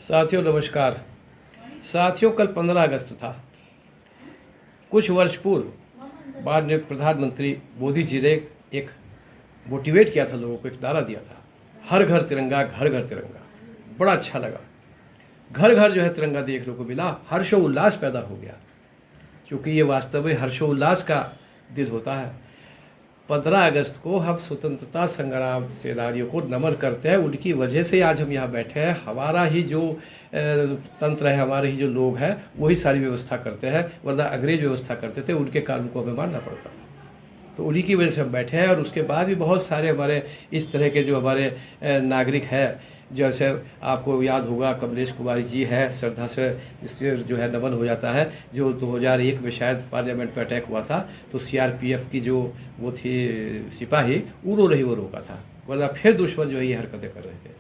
साथियों नमस्कार। साथियों कल 15 अगस्त था। कुछ वर्ष पूर्व बाद में प्रधानमंत्री मोदी जी ने एक मोटिवेट किया था, लोगों को एक नारा दिया था, हर घर तिरंगा घर घर तिरंगा। बड़ा अच्छा लगा। घर घर जो है तिरंगा देखने को मिला, हर्षोल्लास पैदा हो गया, क्योंकि ये वास्तव में हर्षोल्लास का दिन होता है। 15 अगस्त को हम स्वतंत्रता संग्राम सेनानियों को नमन करते हैं। उनकी वजह से आज हम यहाँ बैठे हैं। हमारा ही जो तंत्र है, हमारे ही जो लोग हैं, वही सारी व्यवस्था करते हैं, वरना अंग्रेज व्यवस्था करते थे, उनके कानून को हमें मानना पड़ता था। तो उन्हीं की वजह से हम बैठे हैं। और उसके बाद भी बहुत सारे हमारे इस तरह के जो हमारे नागरिक हैं, जैसे आपको याद होगा कमलेश कुमारी जी है, श्रद्धा से इससे जो है नमन हो जाता है। जो 2001 में शायद पार्लियामेंट में अटैक हुआ था, तो सीआरपीएफ की जो वो थी सिपाही, उन्होंने ही वो रोका था, वरना फिर दुश्मन जो है ये हरकतें कर रहे थे।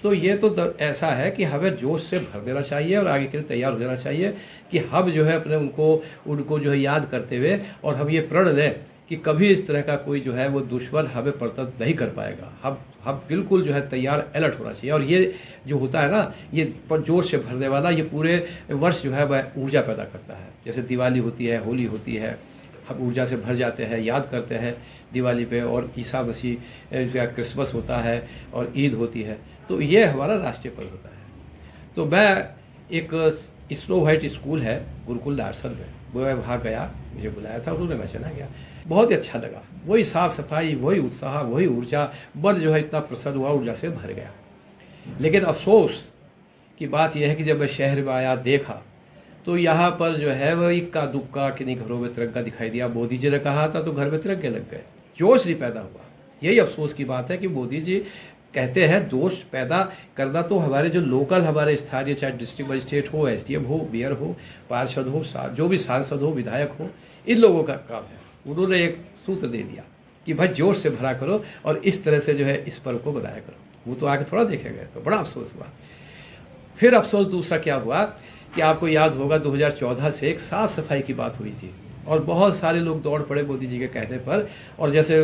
तो ये तो ऐसा है कि हमें जोश से भर देना चाहिए और आगे के लिए तैयार हो जाना चाहिए कि हम जो है अपने उनको जो है याद करते हुए, और हम ये प्रण लें कि कभी इस तरह का कोई जो है वो दुश्मन हमें परतंत्र नहीं कर पाएगा। हम बिल्कुल जो है तैयार, अलर्ट होना चाहिए। और ये जो होता है ना, ये जोश से भरने वाला, ये पूरे वर्ष जो है वह ऊर्जा पैदा करता है। जैसे दिवाली होती है, होली होती है, हम ऊर्जा से भर जाते हैं, याद करते हैं दिवाली पे। और ईसा मसीह का क्रिसमस होता है और ईद होती है। तो ये हमारा राष्ट्रीय पर्व होता है। तो मैं एक स्नो वाइट स्कूल है गुरुकुल डारसन में, मैं वहाँ गया, मुझे बुलाया था उन्होंने, मैं चला गया। बहुत ही अच्छा लगा। वही साफ़ सफाई, वही उत्साह, वही ऊर्जा, मन जो है इतना प्रसन्न हुआ, ऊर्जा से भर गया। लेकिन अफसोस की बात यह है कि जब मैं शहर में आया, देखा, तो यहाँ पर जो है वह इक्का दुक्का किन्हीं घरों में तिरंगा दिखाई दिया। मोदी जी ने कहा था तो घर में तिरंगे लग गए, जोश नहीं पैदा हुआ। यही अफसोस की बात है कि मोदी जी कहते हैं जोश पैदा करना तो हमारे जो लोकल, हमारे स्थानीय, चाहे डिस्ट्रिक्ट मजिस्ट्रेट हो, एसडीएम हो, मेयर हो, पार्षद हो, जो भी सांसद हो, विधायक हो, इन लोगों का काम है। उन्होंने एक सूत्र दे दिया कि भाई जोश से भरा करो और इस तरह से जो है इस पर्व को बनाया करो। वो तो आगे थोड़ा देखे गए, तो बड़ा अफसोस हुआ। फिर अफसोस दूसरा क्या हुआ कि आपको याद होगा 2014 से एक साफ़ सफाई की बात हुई थी, और बहुत सारे लोग दौड़ पड़े मोदी जी के कहने पर। और जैसे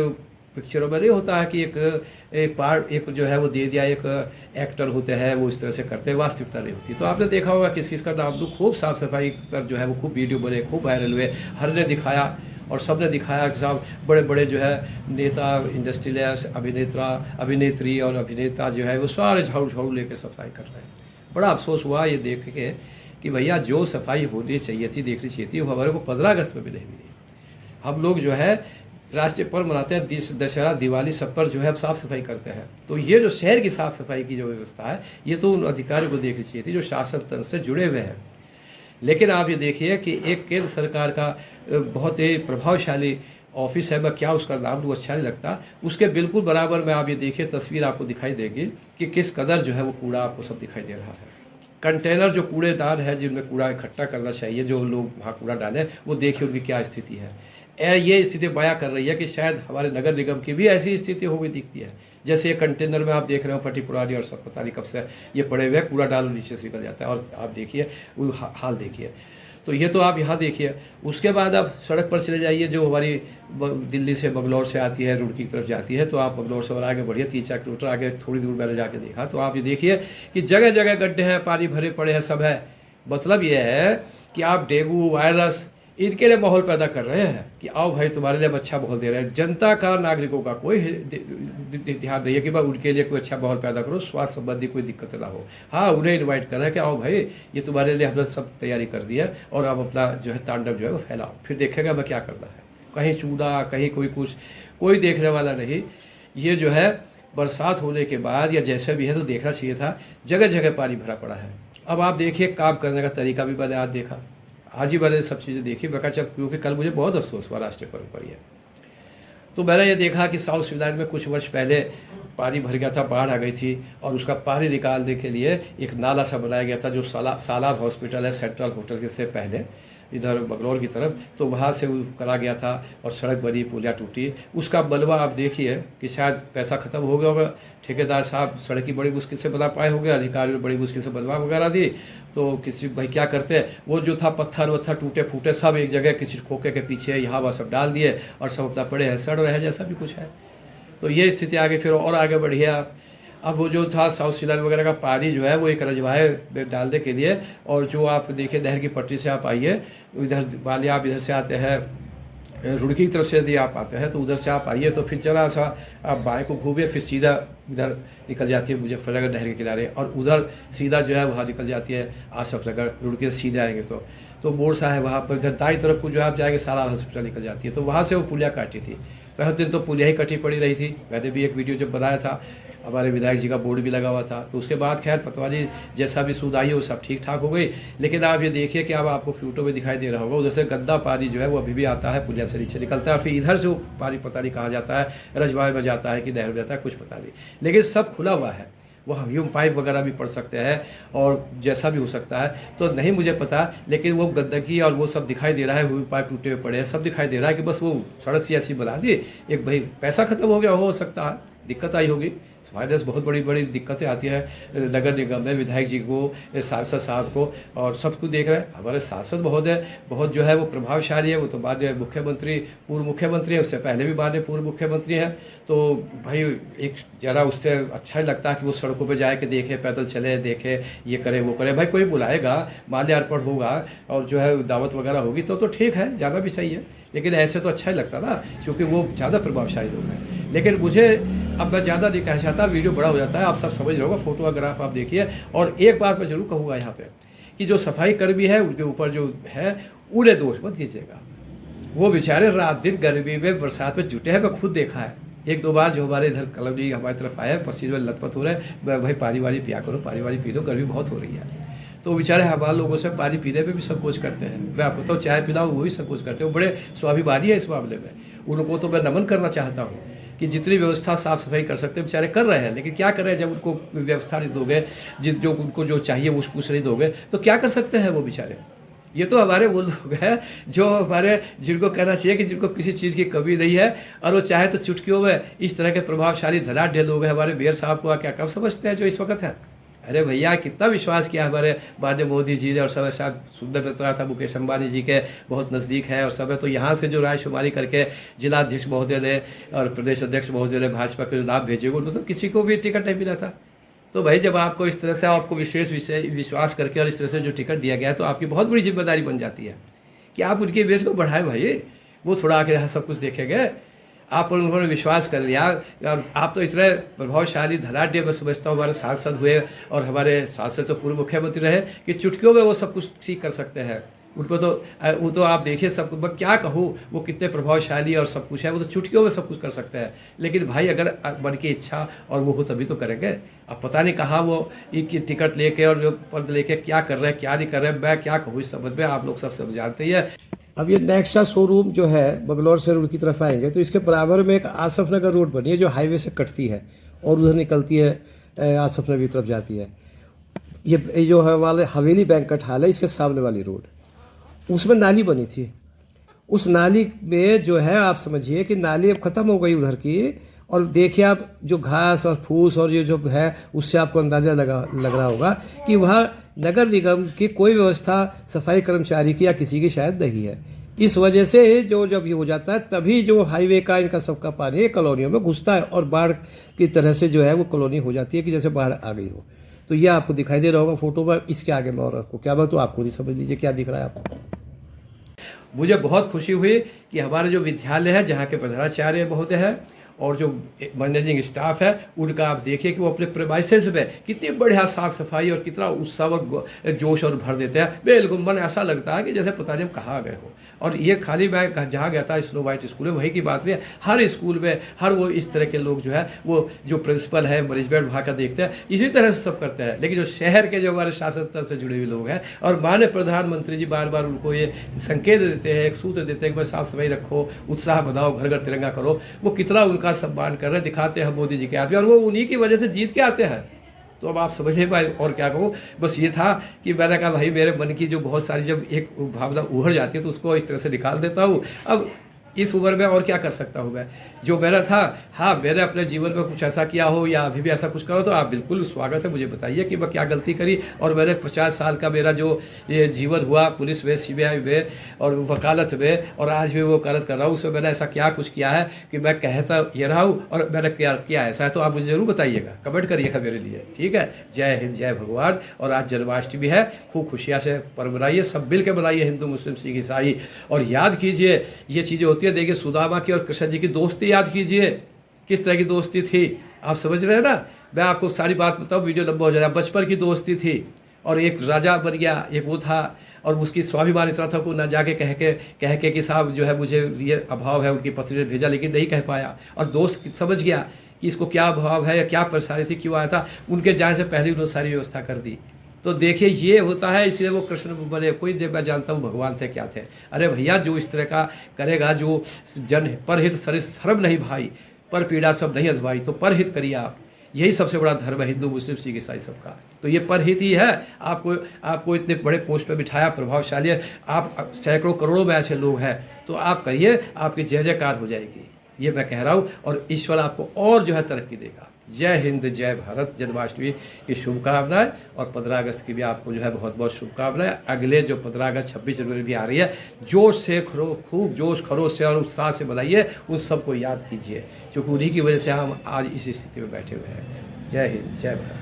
पिक्चरों में नहीं होता है कि एक जो है वो दे दिया, एक एक्टर होते हैं, वो इस तरह से करते हैं, वास्तविकता नहीं होती। तो आपने देखा होगा किस किस का नाम लूँ, खूब साफ़ सफाई पर जो है वो खूब वीडियो बने, खूब वायरल हुए, हर ने दिखाया और सब ने दिखाया कि साहब बड़े बड़े जो है नेता, इंडस्ट्रियलिस्ट, अभिनेत्री और अभिनेता जो है वो सारे झाड़ू झाड़ू लेकर सफाई कर रहे हैं। बड़ा अफसोस हुआ ये देख के कि भैया जो सफाई होनी चाहिए थी, देखनी चाहिए थी, वो हमारे को 15 अगस्त में भी नहीं मिली। हम लोग जो है राष्ट्रीय पर्व मनाते हैं, दशहरा, दिवाली, सब पर जो है अब साफ़ सफाई करते हैं। तो ये जो शहर की साफ़ सफाई की जो व्यवस्था है, ये तो उन अधिकारियों को देखनी चाहिए थी जो शासन तंत्र से जुड़े हुए हैं। लेकिन आप ये देखिए कि एक केंद्र सरकार का बहुत ही प्रभावशाली ऑफिस है, मैं क्या उसका नाम लूँ, अच्छा नहीं लगता, उसके बिल्कुल बराबर में आप ये देखिए तस्वीर आपको दिखाई देगी कि किस कदर जो है वो कूड़ा आपको सब दिखाई दे रहा है। कंटेनर जो कूड़ेदान है जिनमें कूड़ा इकट्ठा करना चाहिए, जो लोग वहाँ कूड़ा डालें, वो देखिए उनकी क्या स्थिति है। ये स्थिति बयां कर रही है कि शायद हमारे नगर निगम की भी ऐसी स्थिति हो गई दिखती है। जैसे ये कंटेनर में आप देख रहे हो फटी पुरानी और सब पता नहीं कब से ये पड़े हुए, कूड़ा डालो नीचे से निकल जाता है। और आप देखिए वो हाल देखिए। तो ये तो आप यहाँ देखिए। उसके बाद आप सड़क पर चले जाइए, जो हमारी दिल्ली से बंगलौर से आती है, रुड़की की तरफ जाती है, तो आप बंगलौर से और आगे बढ़िए 3-4 किलोमीटर आगे, थोड़ी दूर मैंने जाके देखा, तो आप ये देखिए कि जगह जगह गड्ढे हैं, पानी भरे पड़े हैं, सब है। मतलब ये है कि आप डेंगू, वायरस, इनके लिए माहौल पैदा कर रहे हैं कि आओ भाई तुम्हारे लिए अच्छा माहौल दे रहे हैं। जनता का, नागरिकों का कोई ध्यान नहीं है कि भाई उनके लिए कोई अच्छा माहौल पैदा करो, स्वास्थ्य संबंधी कोई दिक्कत ना हो। हाँ, उन्हें इनवाइट कर रहे हैं कि आओ भाई ये तुम्हारे लिए हमने सब तैयारी कर दी है और अब अपना जो है तांडव जो है वो फैलाओ, फिर देखेगा हमें क्या करना है। कहीं चूड़ा, कहीं कोई कुछ, कोई देखने वाला नहीं। ये जो है बरसात होने के बाद या जैसे भी है तो देखना चाहिए था, जगह जगह पानी भरा पड़ा है। अब आप देखिए काम करने का तरीका भी मैंने आज देखा, आज ही मैंने सब चीज़ें देखी बकाचक, क्योंकि कल मुझे बहुत अफसोस हुआ राष्ट्रीय पर्व पर यह। तो मैंने ये देखा कि साउथ सुडान में कुछ वर्ष पहले पानी भर गया था, बाढ़ आ गई थी, और उसका पानी निकालने के लिए एक नाला सा बनाया गया था, जो सालार हॉस्पिटल है सेंट्रल होटल के से पहले इधर बंगलौर की तरफ, तो वहाँ से वो करा गया था और सड़क बनी, पुलिया टूटी। उसका मलबा आप देखिए कि शायद पैसा ख़त्म हो गया होगा, ठेकेदार साहब सड़क की बड़ी मुश्किल से बना पाए होंगे, अधिकारियों ने बड़ी मुश्किल से बनवा वगैरह दी। तो किसी भाई क्या करते हैं, वो जो था पत्थर वत्थर टूटे फूटे सब एक जगह किसी खोखे के पीछे यहाँ वहाँ सब डाल दिए और सब अपना पड़े हैं, सड़ रहे हैं जैसा भी कुछ है। तो ये स्थिति आगे फिर और आगे बढ़ी है। अब वो जो था साउथ सिलर वगैरह का पानी जो है वो एक रजवाए में डालने के लिए, और जो आप देखिए नहर की पट्टी से आप आइए, इधर वाले आप इधर से आते हैं रुड़की की तरफ से यदि आप आते हैं तो उधर से आप आइए तो फिर जरा सा आप बाएं को घूमिए, फिर सीधा इधर निकल जाती है मुजफ्फरनगर नहर के किनारे, और उधर सीधा जो है वहाँ निकल जाती है आसफ नगर। रुड़की से सीधे आएंगे तो बोर्ड सा है वहाँ पर, इधर दाई तरफ को जो आप जाएंगे सारा हॉस्पिटल निकल जाती है। तो वहाँ से वो पुलिया काटी थी। पहले दिन तो पुलिया ही कटी पड़ी रही थी। मैंने भी एक वीडियो जब बनाया था, हमारे विधायक जी का बोर्ड भी लगा हुआ था। तो उसके बाद खैर पतवारी जैसा भी सूद आई है वो सब ठीक ठाक हो गई। लेकिन आप ये देखिए कि अब आपको फोटो में दिखाई दे रहा होगा, उधर से गंदा पानी जो है वो अभी भी आता है, पुलिया से नीचे निकलता है, फिर इधर से वो पानी पता नहीं कहाँ जाता है, रजवाए में जाता है कि नहर में जाता है, कुछ पता नहीं। लेकिन सब खुला हुआ है, वो ह्यूम पाइप वगैरह भी पड़ सकते हैं और जैसा भी हो सकता है, तो नहीं मुझे पता। लेकिन वो गंदगी और वो सब दिखाई दे रहा है, ह्यूम पाइप टूटे हुए पड़े हैं, सब दिखाई दे रहा है कि बस वो सड़क सी ऐसी बना दी, एक भाई पैसा खत्म हो गया, हो सकता है दिक्कत आई होगी। वायरस बहुत बड़ी बड़ी दिक्कतें आती है नगर निगम में, विधायक जी को, सांसद साहब को, और सबको देख रहे हैं। हमारे सांसद बहुत जो है वो प्रभावशाली है। वो तो बाद में मुख्यमंत्री, पूर्व मुख्यमंत्री है, उससे पहले भी बाद में पूर्व मुख्यमंत्री हैं। तो भाई एक जरा उससे अच्छा ही लगता है कि वो सड़कों पे जाए के देखे, पैदल चले, देखे, ये करे वो करे। भाई कोई बुलाएगा, माल्यार्पण होगा और जो है दावत वगैरह होगी तो ठीक है, जाना भी सही है। लेकिन ऐसे तो अच्छा ही लगता ना, क्योंकि वो ज़्यादा प्रभावशाली लोग हैं। लेकिन मुझे अब मैं ज़्यादा नहीं कहना चाहता, वीडियो बड़ा हो जाता है, आप सब समझ रहे होगा, फोटोग्राफ आप देखिए। और एक बात मैं ज़रूर कहूँगा यहाँ पे कि जो सफाई कर्मी है उनके ऊपर जो है उन्हें दोष मत दीजिएगा। वो बेचारे रात दिन गर्मी में बरसात में जुटे हैं, मैं खुद देखा है। एक दो बार जो हमारे इधर कॉलोनी हमारी तरफ आए, पसीने में लथपथ हो रहे हैं, भाई पानी वानी पिया करो, पानी वानी पी दो, गर्मी बहुत हो रही है। तो बेचारे हमारे लोगों से पानी पीने में भी संकोच करते हैं। मैं आपको तो चाय पिलाऊँ वो भी संकोच करते हैं। वो बड़े स्वाभिमानी है इस मामले में। उनको तो मैं नमन करना चाहता हूँ कि जितनी व्यवस्था साफ सफाई कर सकते हैं बेचारे कर रहे हैं। लेकिन क्या कर रहे हैं, जब उनको व्यवस्था नहीं दोगे, जो उनको जो चाहिए वो कुछ नहीं दोगे, तो क्या कर सकते हैं वो बेचारे। ये तो हमारे वो लोग हैं जो हमारे, जिनको कहना चाहिए कि जिनको किसी चीज़ की कमी नहीं है, और वो चाहे तो चुटकियों में इस तरह के प्रभावशाली धनाढ़ लोग हैं। हमारे मेयर साहब को क्या कम समझते हैं जो इस वक्त है। अरे भैया कितना विश्वास किया हमारे माननीय मोदी जी ने, और सब ऐसा सुनने में तो था मुकेश अंबानी जी के बहुत नज़दीक है और सब है। तो यहाँ से जो रायशुमारी करके जिलाध्यक्ष महोदय ने और प्रदेश अध्यक्ष महोदय ने भाजपा के जो नाम भेजे, उनको तो किसी को भी टिकट नहीं मिला था। तो भाई जब आपको इस तरह से आपको विश्वास करके और इस तरह से जो टिकट दिया गया है, तो आपकी बहुत बड़ी जिम्मेदारी बन जाती है कि आप उनके इमेज को बढ़ाएं। भाई वो थोड़ा आके यहाँ सब कुछ देखेंगे, आप पर उन्होंने विश्वास कर लिया। और आप तो इतने प्रभावशाली धनाढ़ मैं समझता हूँ हमारे सांसद हुए, और हमारे सांसद तो पूर्व मुख्यमंत्री रहे, कि चुटकियों में वो सब कुछ ठीक कर सकते हैं। उन पर तो वो तो आप देखिए सब कुछ, मैं क्या कहूँ वो कितने प्रभावशाली और सब कुछ है, वो तो चुटकियों में सब कुछ कर सकते हैं। लेकिन भाई अगर मन की इच्छा और वो हो तभी तो करेंगे। अब पता नहीं कहाँ वो एक टिकट लेके और पद लेके क्या कर रहे हैं क्या नहीं कर रहे हैं, मैं क्या कहूँ इस संबंध में, आप लोग सब जानते ही है। अब ये नेक्सा शोरूम जो है बंगलौर से रोड की तरफ आएंगे तो इसके बराबर में एक आसफ नगर रोड बनी है जो हाईवे से कटती है और उधर निकलती है आसफ नगर की तरफ जाती है। ये जो है वाले हवेली बैंकट हॉल है इसके सामने वाली रोड, उसमें नाली बनी थी। उस नाली में जो है आप समझिए कि नाली अब ख़त्म हो गई उधर की, और देखिए आप जो घास और फूस और ये जो है उससे आपको अंदाज़ा लग रहा होगा कि वहाँ नगर निगम की कोई व्यवस्था सफाई कर्मचारी की या किसी की शायद नहीं है। इस वजह से जो जब ये हो जाता है तभी जो हाईवे का इनका सबका पानी कॉलोनियों में घुसता है और बाढ़ की तरह से जो है वो कॉलोनी हो जाती है कि जैसे बाढ़ आ गई हो। तो ये आपको दिखाई दे रहा होगा फोटो में। इसके आगे मैं और आपको क्या बात, तो आप खुद ही समझ लीजिए क्या दिख रहा है आपको। मुझे बहुत खुशी हुई कि हमारे जो विद्यालय है जहाँ के प्रधानाचार्य महोदय हैं और जो मैनेजिंग स्टाफ है उनका आप देखिए कि वो अपने प्रेमाइसेस में कितनी बढ़िया साफ सफाई और कितना उत्साह और जोश और भर देते हैं। बिल्कुल मन ऐसा लगता है कि जैसे पता नहीं हम कहाँ गए हो। और ये खाली मैं जहाँ गया था स्नो वाइट स्कूल में, वही की बात नहीं है, हर स्कूल में हर वो इस तरह के लोग जो है वो जो प्रिंसिपल है मैनेजमेंट वहाँ का देखते हैं, इसी तरह से सब करते हैं। लेकिन जो शहर के जो हमारे शासन तंत्र से जुड़े हुए लोग हैं और माननीय प्रधानमंत्री जी बार बार उनको ये संकेत देते हैं, एक सूत्र देते हैं कि भाई साफ सफाई रखो, उत्साह बनाओ, घर घर तिरंगा करो, वो कितना उनका सम्मान कर रहे हैं, दिखाते हैं मोदी जी के हाथ में, और वो उन्हीं की वजह से जीत के आते हैं। तो अब आप समझिए भाई और क्या कहूँ, बस ये था कि मैंने कहा भाई मेरे मन की जो बहुत सारी जब एक भावना उभर जाती है तो उसको इस तरह से निकाल देता हूँ। अब इस उम्र में और क्या कर सकता हूँ मैं, जो मेरा था। हाँ, मैंने अपने जीवन में कुछ ऐसा किया हो या अभी भी ऐसा कुछ करो तो आप बिल्कुल स्वागत है, मुझे बताइए कि मैं क्या गलती करी। और मैंने 50 साल का मेरा जो ये जीवन हुआ पुलिस में, सीबीआई में और वकालत में, और आज भी वो वकालत कर रहा हूँ, उसमें मैंने ऐसा क्या कुछ किया है कि मैं कहता ये रहा हूँ और मैंने क्या किया ऐसा है, तो आप मुझे ज़रूर बताइएगा, कमेंट करिएगा मेरे लिए, ठीक है। जय हिंद, जय भगवान। और आज जन्माष्टमी है, खूब खुशियाँ से पर्व मनाइए, सब मिल के मनाइए, हिंदू मुस्लिम सिख ईसाई। और याद कीजिए ये चीज़ें होती है, देखिए सुदामा की और कृष्ण जी की दोस्ती याद कीजिए, किस तरह की दोस्ती थी, आप समझ रहे हैं ना। मैं आपको सारी बात बताऊँ, वीडियो लंबा हो जाएगा। बचपन की दोस्ती थी, और एक राजा बन गया, एक वो था, और उसकी स्वाभिमान इतना था को ना जाके कह के कि साहब जो है मुझे ये अभाव है, उनकी पत्नी ने भेजा लेकिन नहीं कह पाया, और दोस्त समझ गया कि इसको क्या अभाव है या क्या परेशानी थी, क्यों आया था, उनके जाने से पहले उन्होंने सारी व्यवस्था कर दी। तो देखिए ये होता है, इसलिए वो कृष्ण बने। कोई जब मैं जानता हूँ भगवान थे क्या थे। अरे भैया, जो इस तरह का करेगा, जो जन परहित सरिस धर्म नहीं भाई, पर पीड़ा सब नहीं अधवाई, तो परहित करिए आप, यही सबसे बड़ा धर्म है हिंदू मुस्लिम सिख ईसाई सबका। तो ये परहित ही है। आपको इतने बड़े पोस्ट पे बिठाया, प्रभावशाली है, आप सैकड़ों करोड़ों में ऐसे लोग हैं, तो आप करिए, आपकी जय जयकार हो जाएगी, ये मैं कह रहा हूँ। और ईश्वर आपको और जो है तरक्की देगा। जय हिंद, जय भारत। जन्माष्टमी की शुभकामनाएं, और 15 अगस्त की भी आपको जो है बहुत बहुत शुभकामनाएं। अगले जो 15 अगस्त 26 जनवरी भी आ रही है, जोश से खूब जोश खरोश से और उत्साह से बनाइए, उन सबको याद कीजिए, क्योंकि उन्हीं की वजह से हम आज इस स्थिति में बैठे हुए हैं। जय हिंद, जय भारत।